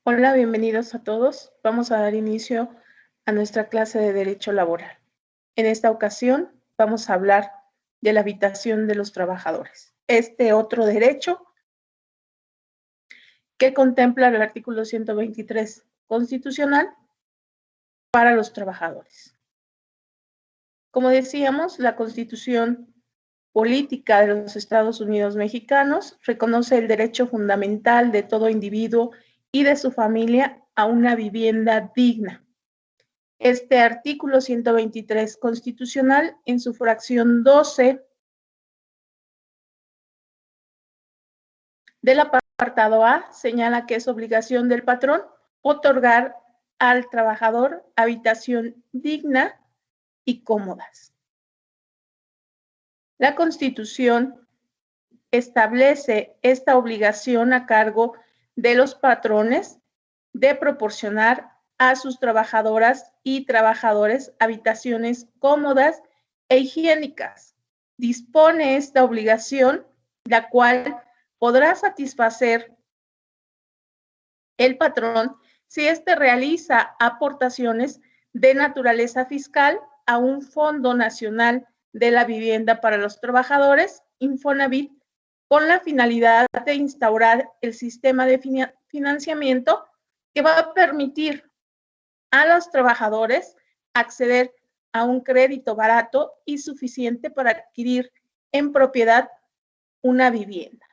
Hola, bienvenidos a todos. Vamos a dar inicio a nuestra clase de Derecho Laboral. En esta ocasión vamos a hablar de la habitación de los trabajadores. Este otro derecho que contempla el artículo 123 constitucional para los trabajadores. Como decíamos, la Constitución Política de los Estados Unidos Mexicanos reconoce el derecho fundamental de todo individuo y de su familia a una vivienda digna. Este artículo 123 constitucional, en su fracción 12 del apartado A, señala que es obligación del patrón otorgar al trabajador habitación digna y cómodas. La Constitución establece esta obligación a cargo de los patrones de proporcionar a sus trabajadoras y trabajadores habitaciones cómodas e higiénicas. Dispone esta obligación, la cual podrá satisfacer el patrón si éste realiza aportaciones de naturaleza fiscal a un Fondo Nacional de la Vivienda para los Trabajadores, Infonavit, con la finalidad de instaurar el sistema de financiamiento que va a permitir a los trabajadores acceder a un crédito barato y suficiente para adquirir en propiedad una vivienda.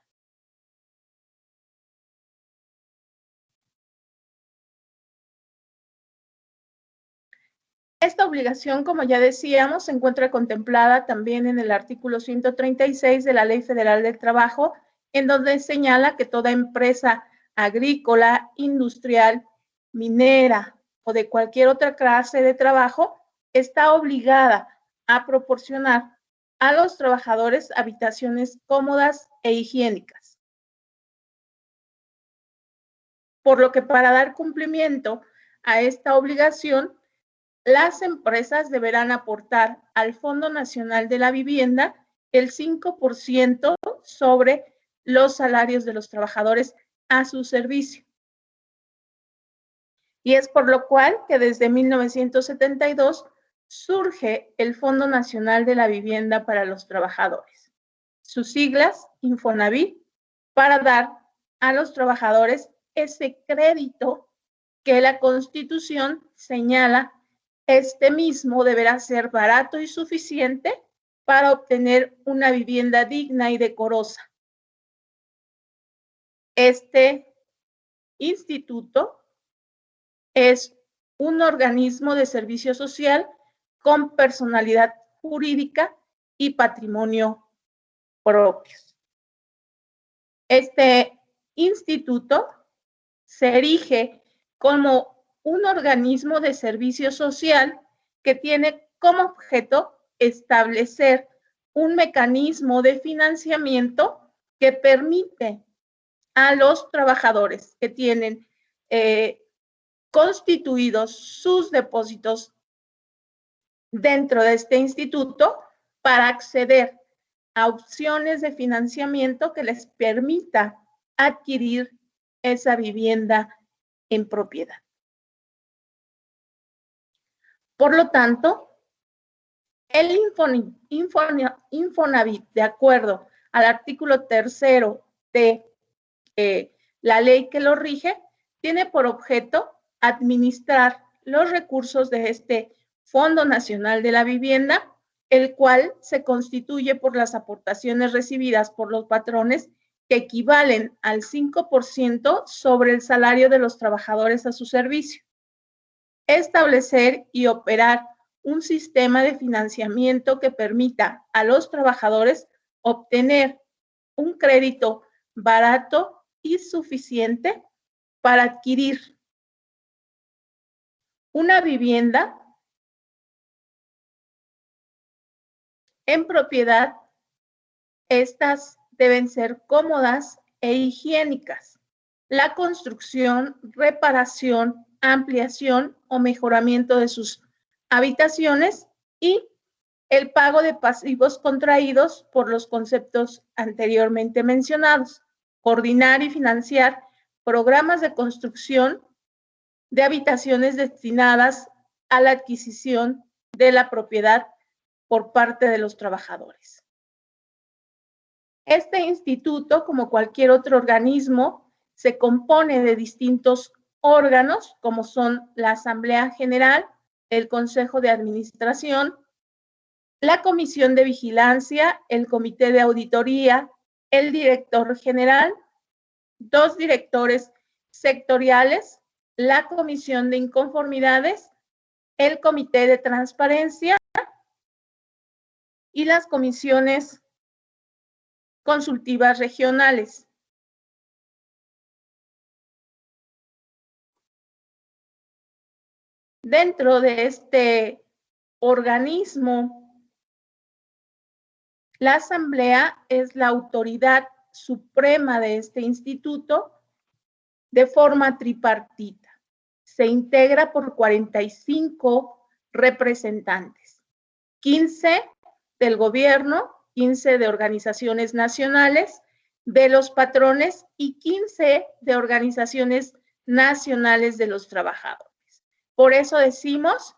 Esta obligación, como ya decíamos, se encuentra contemplada también en el artículo 136 de la Ley Federal del Trabajo, en donde señala que toda empresa agrícola, industrial, minera o de cualquier otra clase de trabajo está obligada a proporcionar a los trabajadores habitaciones cómodas e higiénicas. Por lo que para dar cumplimiento a esta obligación, las empresas deberán aportar al Fondo Nacional de la Vivienda el 5% sobre los salarios de los trabajadores a su servicio. Y es por lo cual que desde 1972 surge el Fondo Nacional de la Vivienda para los Trabajadores. Sus siglas, Infonavit, para dar a los trabajadores ese crédito que la Constitución señala. Este mismo deberá ser barato y suficiente para obtener una vivienda digna y decorosa. Este instituto es un organismo de servicio social con personalidad jurídica y patrimonio propios. Este instituto se erige como un organismo de servicio social que tiene como objeto establecer un mecanismo de financiamiento que permite a los trabajadores que tienen constituidos sus depósitos dentro de este instituto para acceder a opciones de financiamiento que les permita adquirir esa vivienda en propiedad. Por lo tanto, el Infonavit, de acuerdo al artículo 3 de la ley que lo rige, tiene por objeto administrar los recursos de este Fondo Nacional de la Vivienda, el cual se constituye por las aportaciones recibidas por los patrones que equivalen al 5% sobre el salario de los trabajadores a su servicio. Establecer y operar un sistema de financiamiento que permita a los trabajadores obtener un crédito barato y suficiente para adquirir una vivienda en propiedad. Estas deben ser cómodas e higiénicas. La construcción, reparación, ampliación o mejoramiento de sus habitaciones y el pago de pasivos contraídos por los conceptos anteriormente mencionados. Coordinar y financiar programas de construcción de habitaciones destinadas a la adquisición de la propiedad por parte de los trabajadores. Este instituto, como cualquier otro organismo, se compone de distintos órganos, como son la Asamblea General, el Consejo de Administración, la Comisión de Vigilancia, el Comité de Auditoría, el Director General, 2 directores sectoriales, la Comisión de Inconformidades, el Comité de Transparencia y las comisiones consultivas regionales. Dentro de este organismo, la Asamblea es la autoridad suprema de este instituto de forma tripartita. Se integra por 45 representantes, 15 del gobierno, 15 de organizaciones nacionales, de los patrones y 15 de organizaciones nacionales de los trabajadores. Por eso decimos,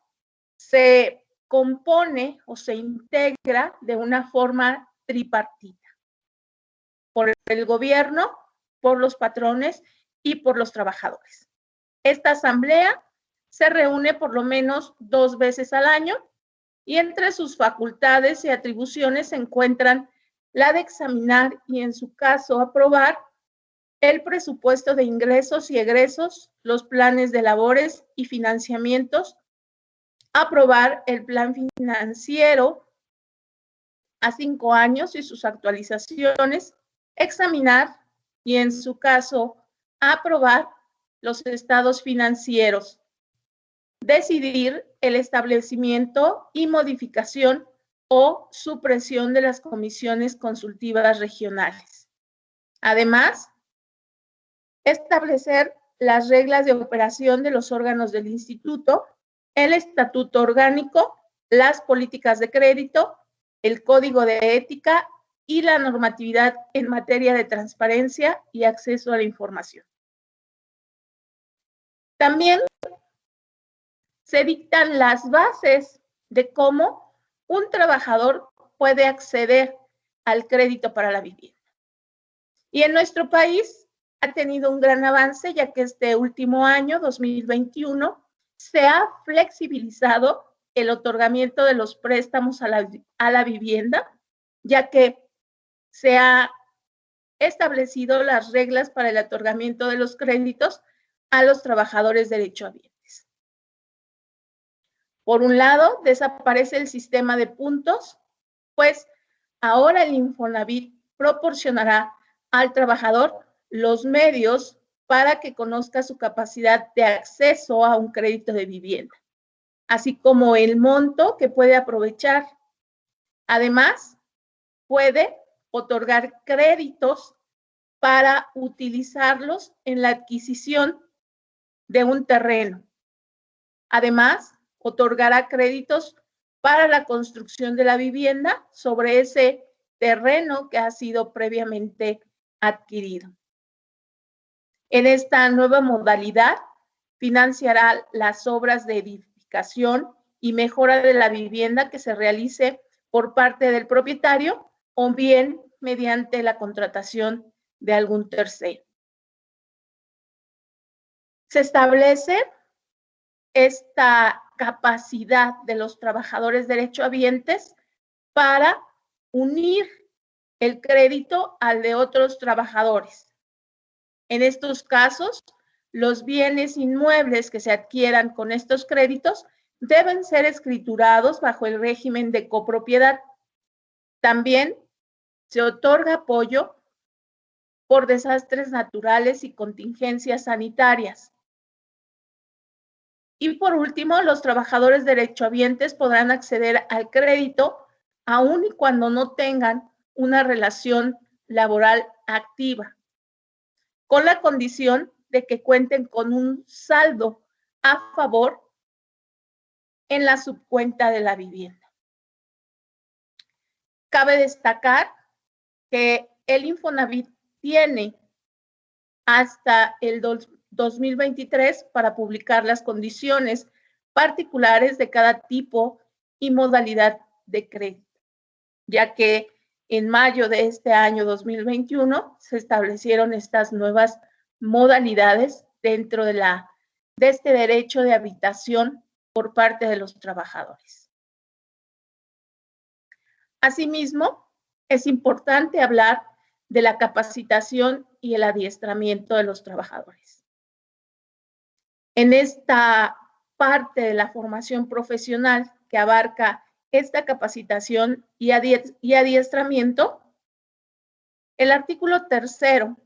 se compone o se integra de una forma tripartita, por el gobierno, por los patrones y por los trabajadores. Esta asamblea se reúne por lo menos 2 veces al año y entre sus facultades y atribuciones se encuentran la de examinar y, en su caso, aprobar el presupuesto de ingresos y egresos, los planes de labores y financiamientos, aprobar el plan financiero a 5 años y sus actualizaciones, examinar y, en su caso, aprobar los estados financieros, decidir el establecimiento y modificación o supresión de las comisiones consultivas regionales. Además, establecer las reglas de operación de los órganos del instituto, el estatuto orgánico, las políticas de crédito, el código de ética y la normatividad en materia de transparencia y acceso a la información. También se dictan las bases de cómo un trabajador puede acceder al crédito para la vivienda. Y en nuestro país ha tenido un gran avance, ya que este último año, 2021, se ha flexibilizado el otorgamiento de los préstamos a la vivienda, ya que se ha establecido las reglas para el otorgamiento de los créditos a los trabajadores derechohabientes. Por un lado, desaparece el sistema de puntos, pues ahora el Infonavit proporcionará al trabajador los medios para que conozca su capacidad de acceso a un crédito de vivienda, así como el monto que puede aprovechar. Además, puede otorgar créditos para utilizarlos en la adquisición de un terreno. Además, otorgará créditos para la construcción de la vivienda sobre ese terreno que ha sido previamente adquirido. En esta nueva modalidad, financiará las obras de edificación y mejora de la vivienda que se realice por parte del propietario o bien mediante la contratación de algún tercero. Se establece esta capacidad de los trabajadores derechohabientes para unir el crédito al de otros trabajadores. En estos casos, los bienes inmuebles que se adquieran con estos créditos deben ser escriturados bajo el régimen de copropiedad. También se otorga apoyo por desastres naturales y contingencias sanitarias. Y por último, los trabajadores derechohabientes podrán acceder al crédito aun y cuando no tengan una relación laboral activa, con la condición de que cuenten con un saldo a favor en la subcuenta de la vivienda. Cabe destacar que el Infonavit tiene hasta el 2023 para publicar las condiciones particulares de cada tipo y modalidad de crédito, ya que en mayo de este año 2021 se establecieron estas nuevas modalidades dentro de este derecho de habitación por parte de los trabajadores. Asimismo, es importante hablar de la capacitación y el adiestramiento de los trabajadores. En esta parte de la formación profesional que abarca esta capacitación y adiestramiento, el artículo 3º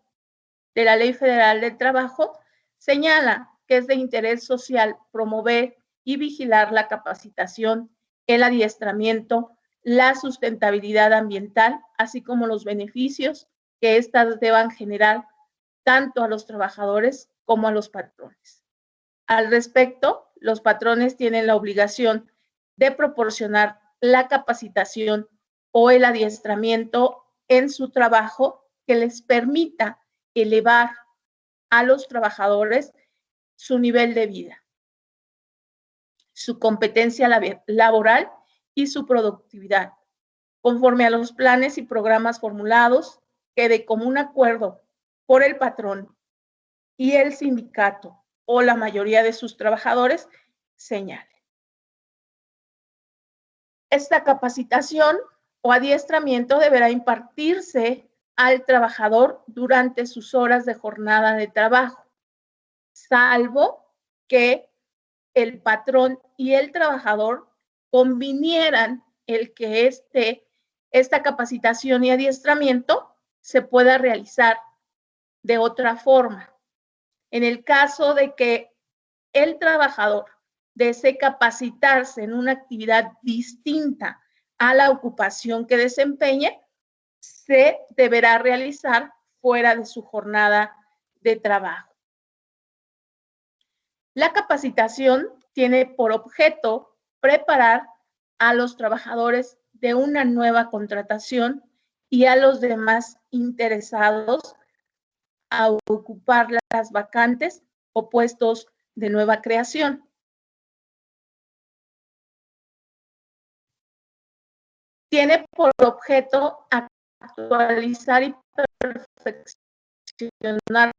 de la Ley Federal del Trabajo señala que es de interés social promover y vigilar la capacitación, el adiestramiento, la sustentabilidad ambiental, así como los beneficios que éstas deban generar tanto a los trabajadores como a los patrones. Al respecto, los patrones tienen la obligación de proporcionar la capacitación o el adiestramiento en su trabajo que les permita elevar a los trabajadores su nivel de vida, su competencia laboral y su productividad, conforme a los planes y programas formulados que de común acuerdo por el patrón y el sindicato o la mayoría de sus trabajadores señale. Esta capacitación o adiestramiento deberá impartirse al trabajador durante sus horas de jornada de trabajo, salvo que el patrón y el trabajador convinieran el que esta capacitación y adiestramiento se pueda realizar de otra forma. En el caso de que el trabajador desee capacitarse en una actividad distinta a la ocupación que desempeñe, se deberá realizar fuera de su jornada de trabajo. La capacitación tiene por objeto preparar a los trabajadores de una nueva contratación y a los demás interesados a ocupar las vacantes o puestos de nueva creación. Tiene por objeto actualizar y perfeccionar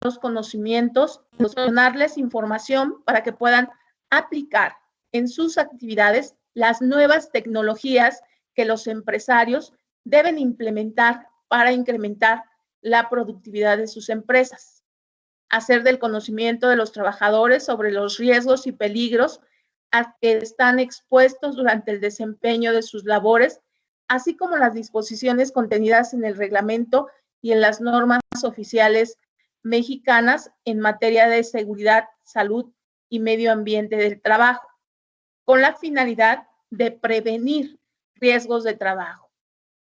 los conocimientos, proporcionarles información para que puedan aplicar en sus actividades las nuevas tecnologías que los empresarios deben implementar para incrementar la productividad de sus empresas. Hacer del conocimiento de los trabajadores sobre los riesgos y peligros a que están expuestos durante el desempeño de sus labores, así como las disposiciones contenidas en el reglamento y en las normas oficiales mexicanas en materia de seguridad, salud y medio ambiente del trabajo, con la finalidad de prevenir riesgos de trabajo,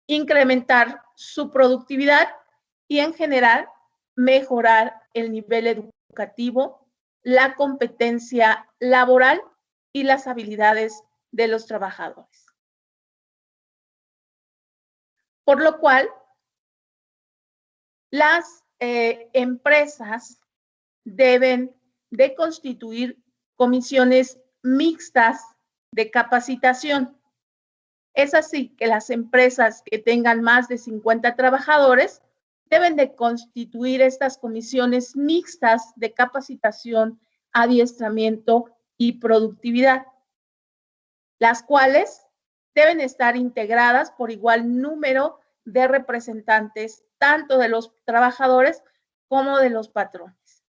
incrementar su productividad y en general mejorar el nivel educativo, la competencia laboral y las habilidades de los trabajadores. Por lo cual, las empresas deben de constituir comisiones mixtas de capacitación. Es así que las empresas que tengan más de 50 trabajadores deben de constituir estas comisiones mixtas de capacitación, adiestramiento y productividad, las cuales deben estar integradas por igual número de representantes, tanto de los trabajadores como de los patrones.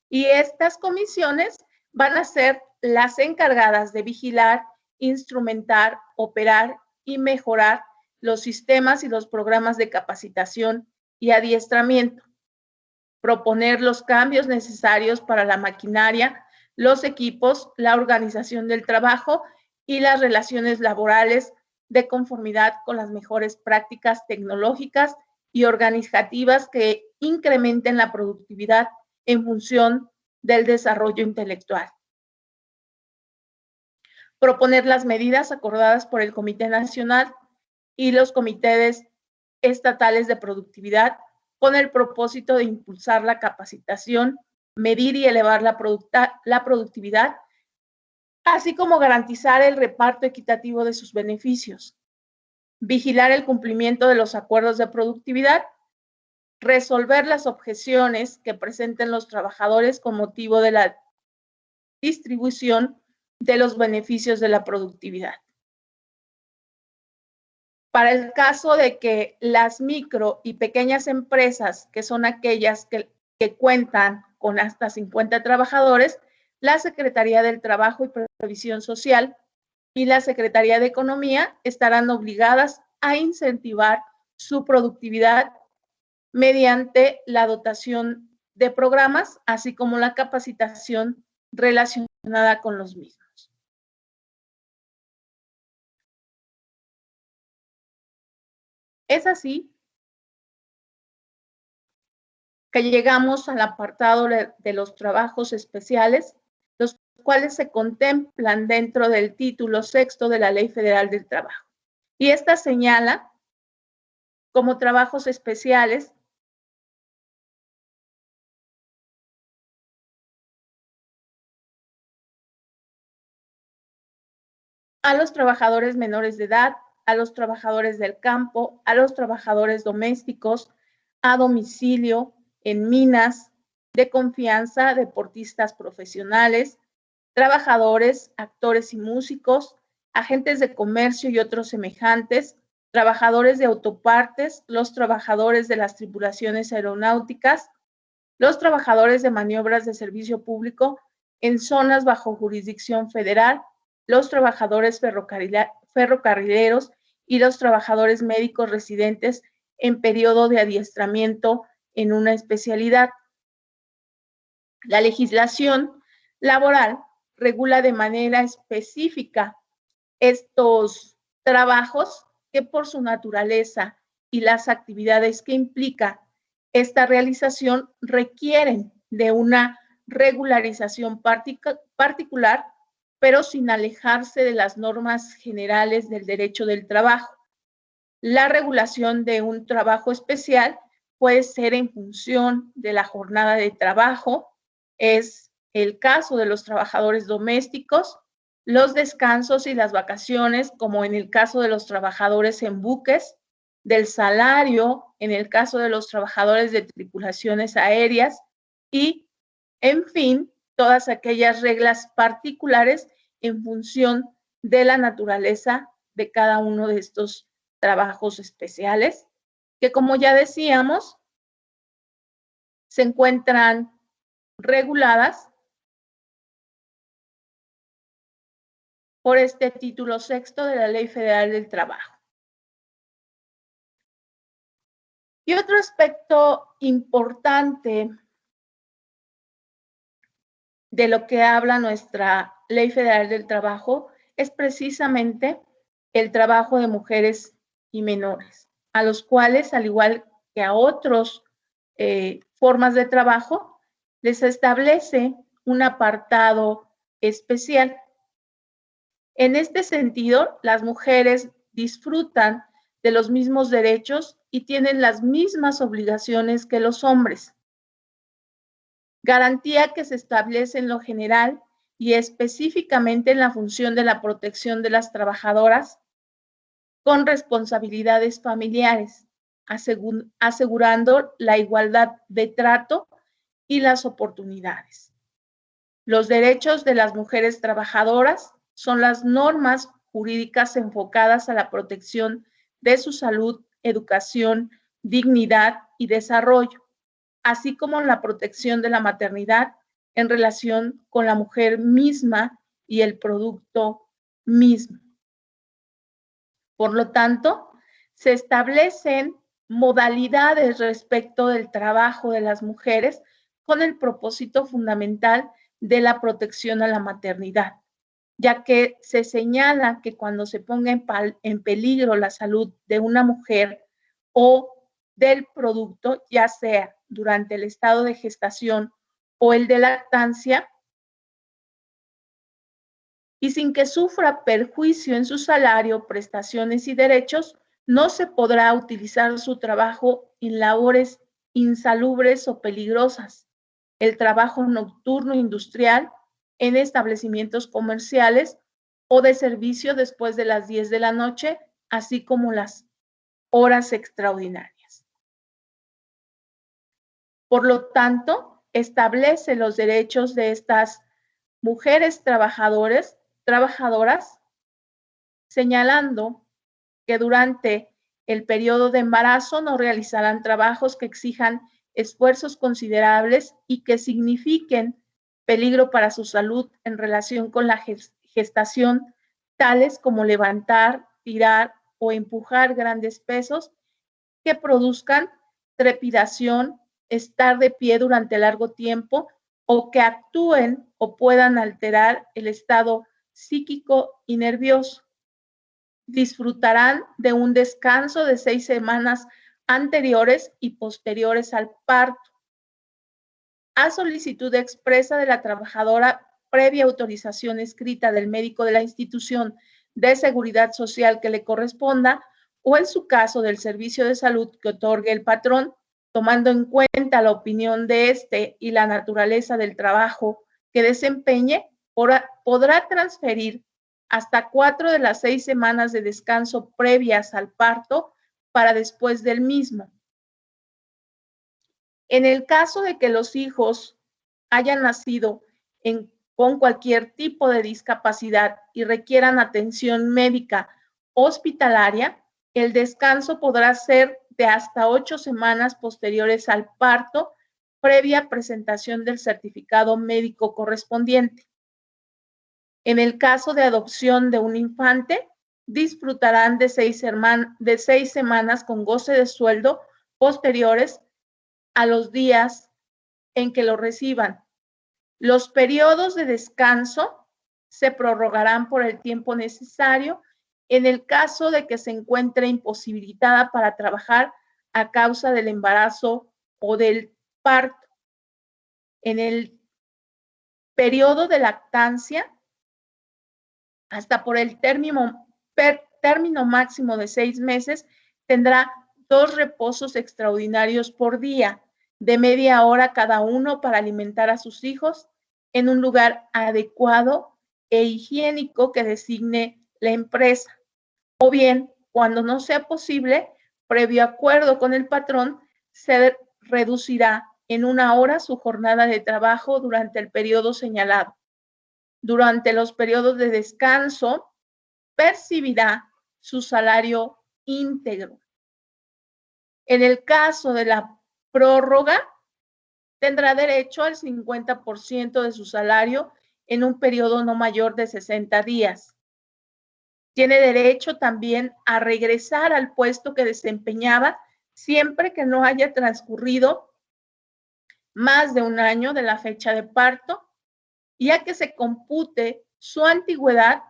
Y estas comisiones van a ser las encargadas de vigilar, instrumentar, operar y mejorar los sistemas y los programas de capacitación y adiestramiento, proponer los cambios necesarios para la maquinaria, los equipos, la organización del trabajo y las relaciones laborales de conformidad con las mejores prácticas tecnológicas y organizativas que incrementen la productividad en función del desarrollo intelectual. Proponer las medidas acordadas por el Comité Nacional y los comités estatales de productividad con el propósito de impulsar la capacitación, medir y elevar la productividad, así como garantizar el reparto equitativo de sus beneficios, vigilar el cumplimiento de los acuerdos de productividad, resolver las objeciones que presenten los trabajadores con motivo de la distribución de los beneficios de la productividad. Para el caso de que las micro y pequeñas empresas, que son aquellas que cuentan con hasta 50 trabajadores, la Secretaría del Trabajo y Previsión Social y la Secretaría de Economía estarán obligadas a incentivar su productividad mediante la dotación de programas, así como la capacitación relacionada con los mismos. Es así que llegamos al apartado de los trabajos especiales, los cuales se contemplan dentro del título sexto de la Ley Federal del Trabajo. Y esta señala como trabajos especiales a los trabajadores menores de edad, a los trabajadores del campo, a los trabajadores domésticos, a domicilio, en minas, de confianza, deportistas profesionales, trabajadores, actores y músicos, agentes de comercio y otros semejantes, trabajadores de autopartes, los trabajadores de las tripulaciones aeronáuticas, los trabajadores de maniobras de servicio público en zonas bajo jurisdicción federal, los trabajadores ferrocarrileros y los trabajadores médicos residentes en periodo de adiestramiento en una especialidad. La legislación laboral regula de manera específica estos trabajos que por su naturaleza y las actividades que implica esta realización requieren de una regularización particular, pero sin alejarse de las normas generales del derecho del trabajo. La regulación de un trabajo especial puede ser en función de la jornada de trabajo, es el caso de los trabajadores domésticos, los descansos y las vacaciones, como en el caso de los trabajadores en buques, del salario, en el caso de los trabajadores de tripulaciones aéreas y, en fin, todas aquellas reglas particulares en función de la naturaleza de cada uno de estos trabajos especiales, que como ya decíamos, se encuentran reguladas por este título sexto de la Ley Federal del Trabajo. Y otro aspecto importante de lo que habla nuestra Ley Federal del Trabajo es precisamente el trabajo de mujeres y menores, a los cuales, al igual que a otros formas de trabajo, les establece un apartado especial. En este sentido, las mujeres disfrutan de los mismos derechos y tienen las mismas obligaciones que los hombres. Garantía que se establece en lo general y específicamente en la función de la protección de las trabajadoras con responsabilidades familiares, asegurando la igualdad de trato y las oportunidades. Los derechos de las mujeres trabajadoras son las normas jurídicas enfocadas a la protección de su salud, educación, dignidad y desarrollo, así como la protección de la maternidad en relación con la mujer misma y el producto mismo. Por lo tanto, se establecen modalidades respecto del trabajo de las mujeres con el propósito fundamental de la protección a la maternidad, ya que se señala que cuando se ponga en peligro la salud de una mujer o del producto, ya sea durante el estado de gestación o el de lactancia, y sin que sufra perjuicio en su salario, prestaciones y derechos, no se podrá utilizar su trabajo en labores insalubres o peligrosas, el trabajo nocturno industrial en establecimientos comerciales o de servicio después de las 10 de la noche, así como las horas extraordinarias. Por lo tanto, establece los derechos de estas mujeres trabajadoras, señalando que durante el periodo de embarazo no realizarán trabajos que exijan esfuerzos considerables y que signifiquen peligro para su salud en relación con la gestación, tales como levantar, tirar o empujar grandes pesos que produzcan trepidación, estar de pie durante largo tiempo o que actúen o puedan alterar el estado psíquico y nervioso. Disfrutarán de un descanso de 6 semanas anteriores y posteriores al parto. A solicitud expresa de la trabajadora, previa autorización escrita del médico de la institución de seguridad social que le corresponda, o en su caso del servicio de salud que otorgue el patrón, tomando en cuenta la opinión de este y la naturaleza del trabajo que desempeñe, podrá transferir hasta 4 de las 6 semanas de descanso previas al parto para después del mismo. En el caso de que los hijos hayan nacido con cualquier tipo de discapacidad y requieran atención médica hospitalaria, el descanso podrá ser de hasta 8 semanas posteriores al parto, previa presentación del certificado médico correspondiente. En el caso de adopción de un infante, disfrutarán de 6 semanas con goce de sueldo posteriores a los días en que lo reciban. Los periodos de descanso se prorrogarán por el tiempo necesario en el caso de que se encuentre imposibilitada para trabajar a causa del embarazo o del parto. En el periodo de lactancia, hasta por el término máximo de 6 meses, tendrá 2 reposos extraordinarios por día, de media hora cada uno para alimentar a sus hijos en un lugar adecuado e higiénico que designe la empresa. O bien, cuando no sea posible, previo acuerdo con el patrón, se reducirá en 1 hora su jornada de trabajo durante el periodo señalado. Durante los periodos de descanso, percibirá su salario íntegro. En el caso de la prórroga, tendrá derecho al 50% de su salario en un periodo no mayor de 60 días. Tiene derecho también a regresar al puesto que desempeñaba siempre que no haya transcurrido más de 1 año de la fecha de parto y a que se compute su antigüedad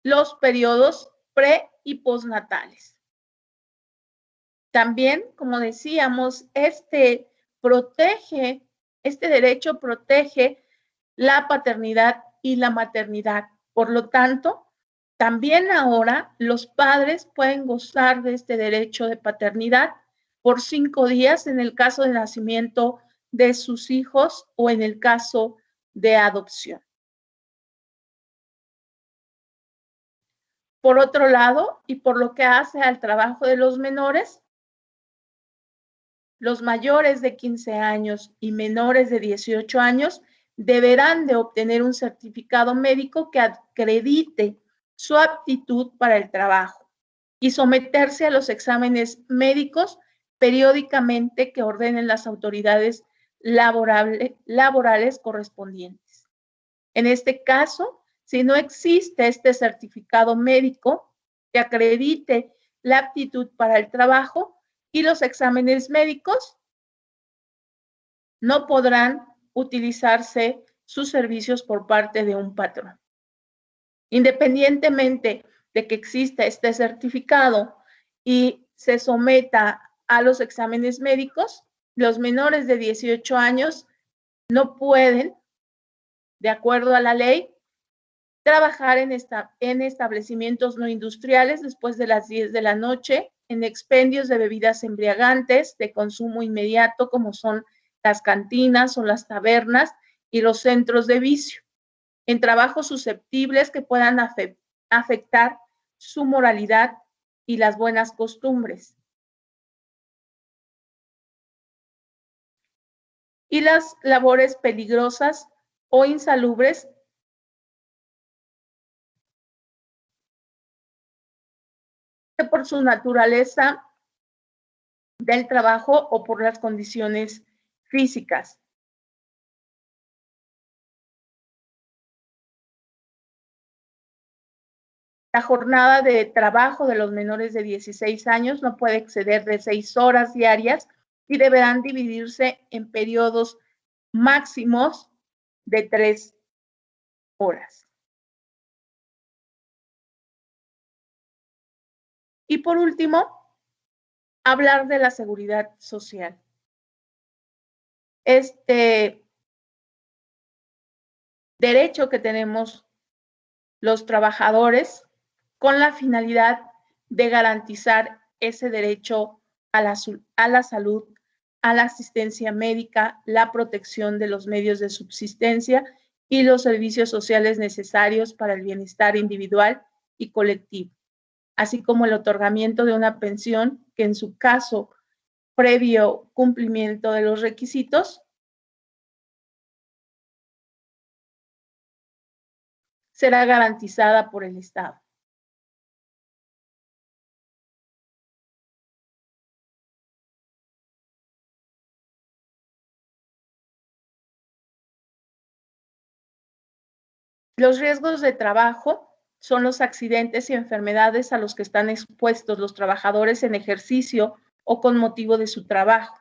los periodos pre y postnatales. También, como decíamos, este derecho protege la paternidad y la maternidad. Por lo tanto, también ahora los padres pueden gozar de este derecho de paternidad por 5 días en el caso de nacimiento de sus hijos o en el caso de adopción. Por otro lado, y por lo que hace al trabajo de los menores, los mayores de 15 años y menores de 18 años deberán de obtener un certificado médico que acredite su aptitud para el trabajo y someterse a los exámenes médicos periódicamente que ordenen las autoridades laborales correspondientes. En este caso, si no existe este certificado médico que acredite la aptitud para el trabajo y los exámenes médicos, no podrán utilizarse sus servicios por parte de un patrón. Independientemente de que exista este certificado y se someta a los exámenes médicos, los menores de 18 años no pueden, de acuerdo a la ley, trabajar en establecimientos no industriales después de las 10 de la noche en expendios de bebidas embriagantes de consumo inmediato, como son las cantinas o las tabernas y los centros de vicio, en trabajos susceptibles que puedan afectar su moralidad y las buenas costumbres. Y las labores peligrosas o insalubres que por su naturaleza del trabajo o por las condiciones físicas. La jornada de trabajo de los menores de 16 años no puede exceder de 6 horas diarias y deberán dividirse en periodos máximos de 3 horas. Y por último, hablar de la seguridad social. Este derecho que tenemos los trabajadores con la finalidad de garantizar ese derecho a la salud, a la asistencia médica, la protección de los medios de subsistencia y los servicios sociales necesarios para el bienestar individual y colectivo, así como el otorgamiento de una pensión que en su caso, previo cumplimiento de los requisitos, será garantizada por el Estado. Los riesgos de trabajo son los accidentes y enfermedades a los que están expuestos los trabajadores en ejercicio o con motivo de su trabajo.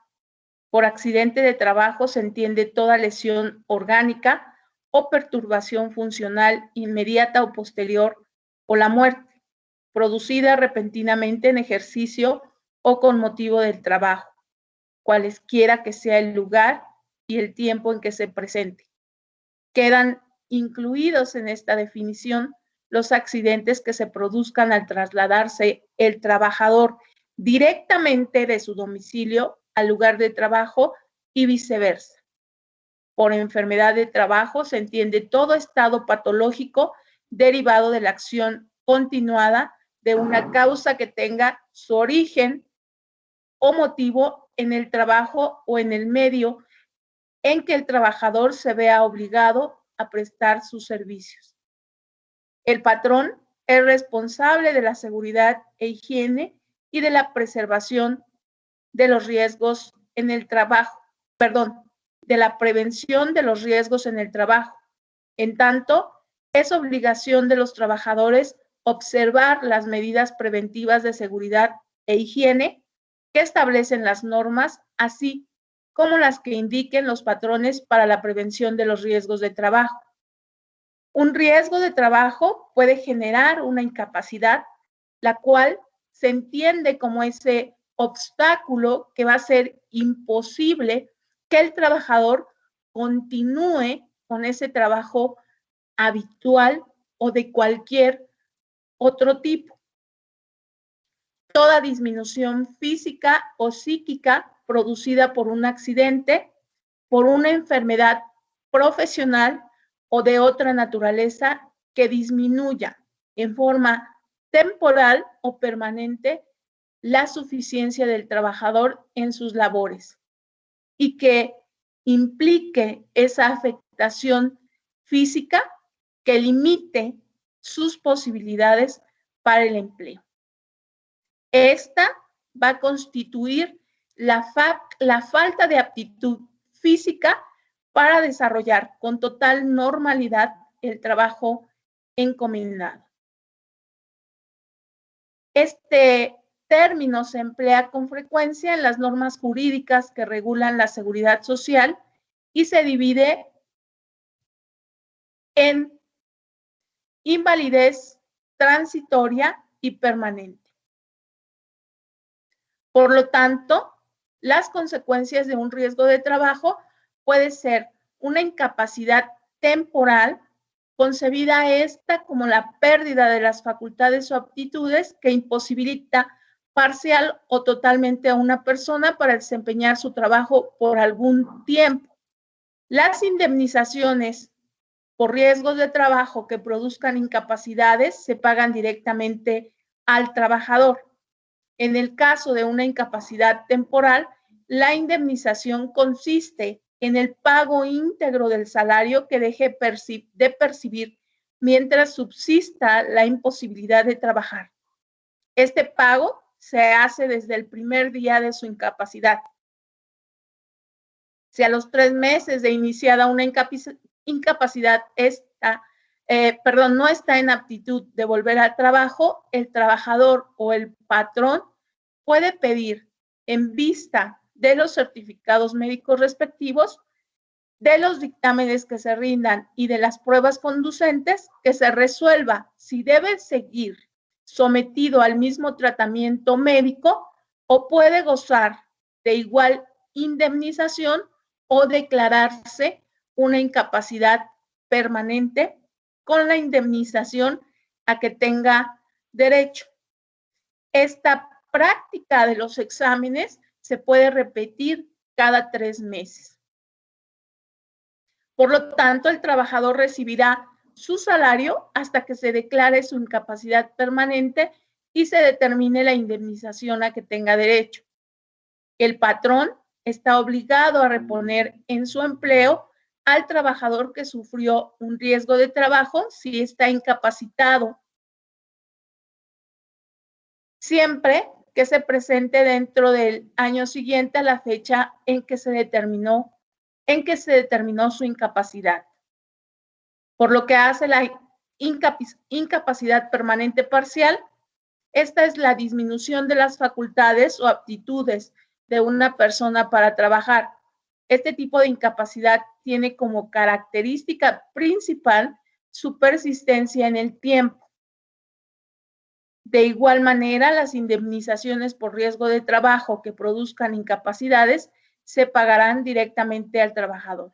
Por accidente de trabajo se entiende toda lesión orgánica o perturbación funcional inmediata o posterior o la muerte, producida repentinamente en ejercicio o con motivo del trabajo, cualesquiera que sea el lugar y el tiempo en que se presente. Quedan incluidos en esta definición los accidentes que se produzcan al trasladarse el trabajador directamente de su domicilio al lugar de trabajo y viceversa. Por enfermedad de trabajo se entiende todo estado patológico derivado de la acción continuada de una causa que tenga su origen o motivo en el trabajo o en el medio en que el trabajador se vea obligado a prestar sus servicios. El patrón es responsable de la seguridad e higiene y de la preservación de los riesgos en el trabajo, de la prevención de los riesgos en el trabajo. En tanto, es obligación de los trabajadores observar las medidas preventivas de seguridad e higiene que establecen las normas, así como las que indiquen los patrones para la prevención de los riesgos de trabajo. Un riesgo de trabajo puede generar una incapacidad, la cual se entiende como ese obstáculo que va a ser imposible que el trabajador continúe con ese trabajo habitual o de cualquier otro tipo. Toda disminución física o psíquica producida por un accidente, por una enfermedad profesional o de otra naturaleza que disminuya en forma temporal o permanente la suficiencia del trabajador en sus labores y que implique esa afectación física que limite sus posibilidades para el empleo. Esta va a constituir la falta de aptitud física para desarrollar con total normalidad el trabajo encomendado. Este término se emplea con frecuencia en las normas jurídicas que regulan la seguridad social y se divide en invalidez transitoria y permanente. Por lo tanto, las consecuencias de un riesgo de trabajo puede ser una incapacidad temporal, concebida esta como la pérdida de las facultades o aptitudes que imposibilita parcial o totalmente a una persona para desempeñar su trabajo por algún tiempo. Las indemnizaciones por riesgos de trabajo que produzcan incapacidades se pagan directamente al trabajador. En el caso de una incapacidad temporal, la indemnización consiste en el pago íntegro del salario que deje de percibir mientras subsista la imposibilidad de trabajar. Este pago se hace desde el primer día de su incapacidad. Si a los 3 meses de iniciada una incapacidad no está en aptitud de volver al trabajo, el trabajador o el patrón puede pedir, en vista de los certificados médicos respectivos, de los dictámenes que se rindan y de las pruebas conducentes, que se resuelva si debe seguir sometido al mismo tratamiento médico o puede gozar de igual indemnización o declararse una incapacidad permanente con la indemnización a que tenga derecho. Esta práctica de los exámenes se puede repetir cada 3 meses. Por lo tanto, el trabajador recibirá su salario hasta que se declare su incapacidad permanente y se determine la indemnización a que tenga derecho. El patrón está obligado a reponer en su empleo al trabajador que sufrió un riesgo de trabajo si está incapacitado, siempre que se presente dentro del año siguiente a la fecha en que se determinó su incapacidad. Por lo que hace la incapacidad permanente parcial, esta es la disminución de las facultades o aptitudes de una persona para trabajar. Este tipo de incapacidad tiene como característica principal su persistencia en el tiempo. De igual manera, las indemnizaciones por riesgo de trabajo que produzcan incapacidades se pagarán directamente al trabajador.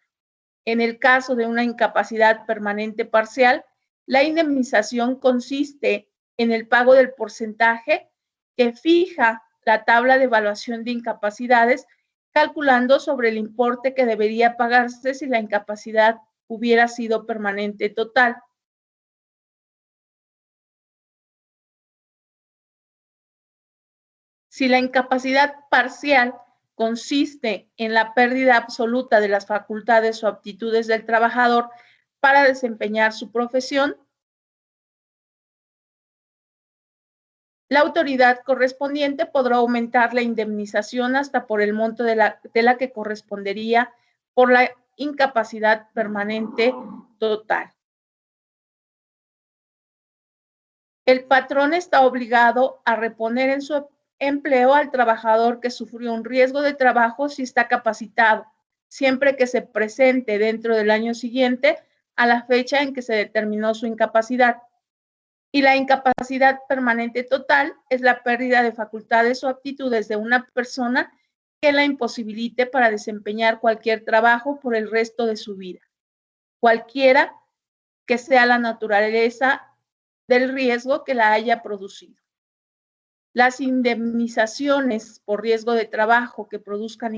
En el caso de una incapacidad permanente parcial, la indemnización consiste en el pago del porcentaje que fija la tabla de evaluación de incapacidades, calculando sobre el importe que debería pagarse si la incapacidad hubiera sido permanente total. Si la incapacidad parcial consiste en la pérdida absoluta de las facultades o aptitudes del trabajador para desempeñar su profesión, la autoridad correspondiente podrá aumentar la indemnización hasta por el monto de la que correspondería por la incapacidad permanente total. El patrón está obligado a reponer en su empleo al trabajador que sufrió un riesgo de trabajo si está capacitado, siempre que se presente dentro del año siguiente a la fecha en que se determinó su incapacidad. Y la incapacidad permanente total es la pérdida de facultades o aptitudes de una persona que la imposibilite para desempeñar cualquier trabajo por el resto de su vida, cualquiera que sea la naturaleza del riesgo que la haya producido. Las indemnizaciones por riesgo de trabajo que produzcan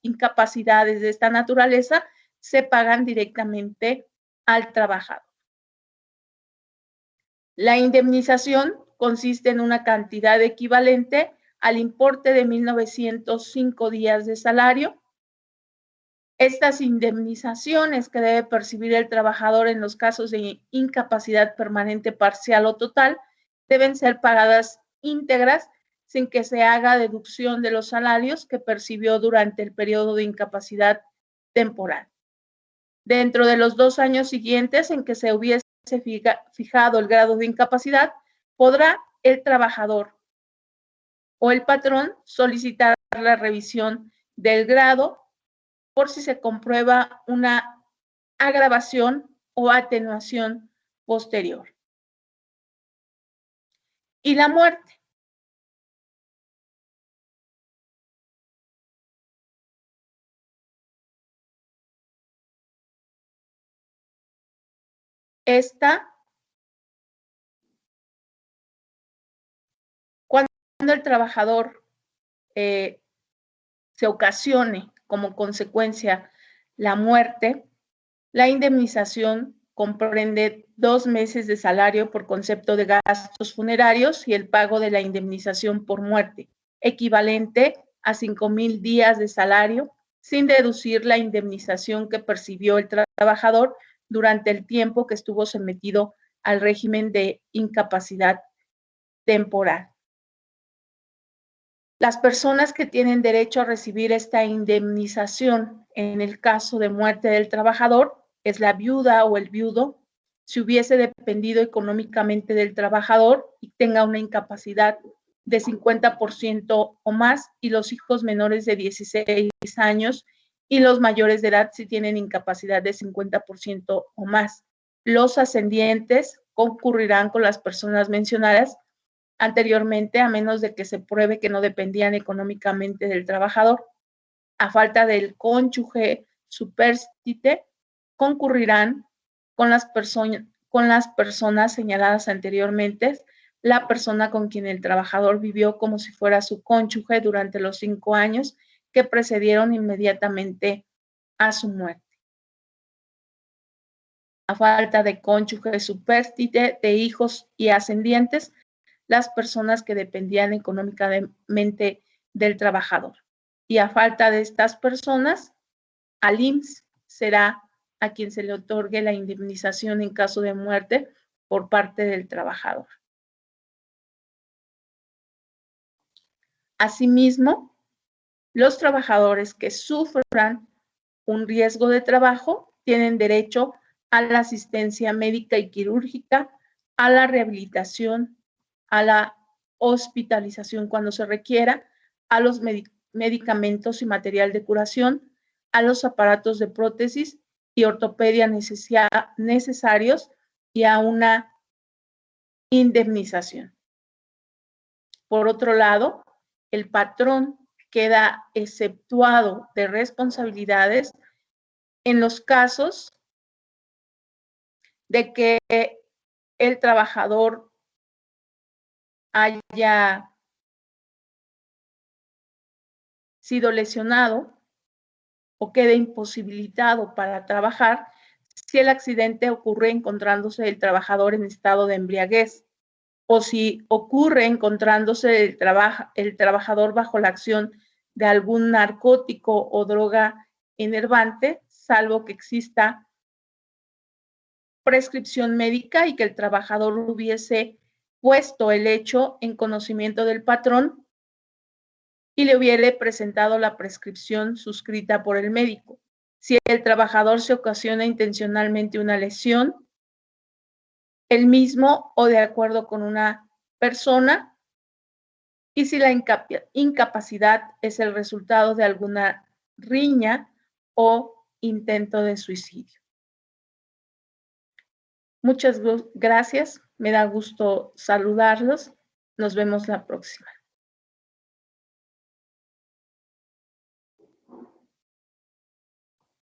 incapacidades de esta naturaleza se pagan directamente al trabajador. La indemnización consiste en una cantidad equivalente al importe de 1.905 días de salario. Estas indemnizaciones que debe percibir el trabajador en los casos de incapacidad permanente parcial o total deben ser pagadas íntegras sin que se haga deducción de los salarios que percibió durante el periodo de incapacidad temporal. Dentro de los 2 años siguientes en que se hubiese fijado el grado de incapacidad, podrá el trabajador o el patrón solicitar la revisión del grado por si se comprueba una agravación o atenuación posterior. Y la muerte. Esta, cuando cuando el trabajador se ocasione como consecuencia la muerte, la indemnización comprende 2 meses de salario por concepto de gastos funerarios y el pago de la indemnización por muerte, equivalente a 5,000 días de salario, sin deducir la indemnización que percibió el trabajador durante el tiempo que estuvo sometido al régimen de incapacidad temporal. Las personas que tienen derecho a recibir esta indemnización en el caso de muerte del trabajador es la viuda o el viudo, si hubiese dependido económicamente del trabajador y tenga una incapacidad de 50% o más, y los hijos menores de 16 años y los mayores de edad si tienen incapacidad de 50% o más. Los ascendientes concurrirán con las personas mencionadas anteriormente, a menos de que se pruebe que no dependían económicamente del trabajador. A falta del cónyuge supérstite, concurrirán con las personas señaladas anteriormente, la persona con quien el trabajador vivió como si fuera su cónyuge durante los 5 años que precedieron inmediatamente a su muerte. A falta de cónyuge supérstite, de hijos y ascendientes, las personas que dependían económicamente del trabajador. Y a falta de estas personas, al IMSS será a quien se le otorgue la indemnización en caso de muerte por parte del trabajador. Asimismo, los trabajadores que sufran un riesgo de trabajo tienen derecho a la asistencia médica y quirúrgica, a la rehabilitación, a la hospitalización cuando se requiera, a los medicamentos y material de curación, a los aparatos de prótesis y ortopedia necesarios y a una indemnización. Por otro lado, el patrón queda exceptuado de responsabilidades en los casos de que el trabajador haya sido lesionado o quede imposibilitado para trabajar si el accidente ocurre encontrándose el trabajador en estado de embriaguez, o si ocurre encontrándose el trabajador bajo la acción de algún narcótico o droga enervante, salvo que exista prescripción médica y que el trabajador hubiese puesto el hecho en conocimiento del patrón y le hubiere presentado la prescripción suscrita por el médico. Si el trabajador se ocasiona intencionalmente una lesión, el mismo o de acuerdo con una persona, y si la incapacidad es el resultado de alguna riña o intento de suicidio. Muchas gracias, me da gusto saludarlos. Nos vemos la próxima.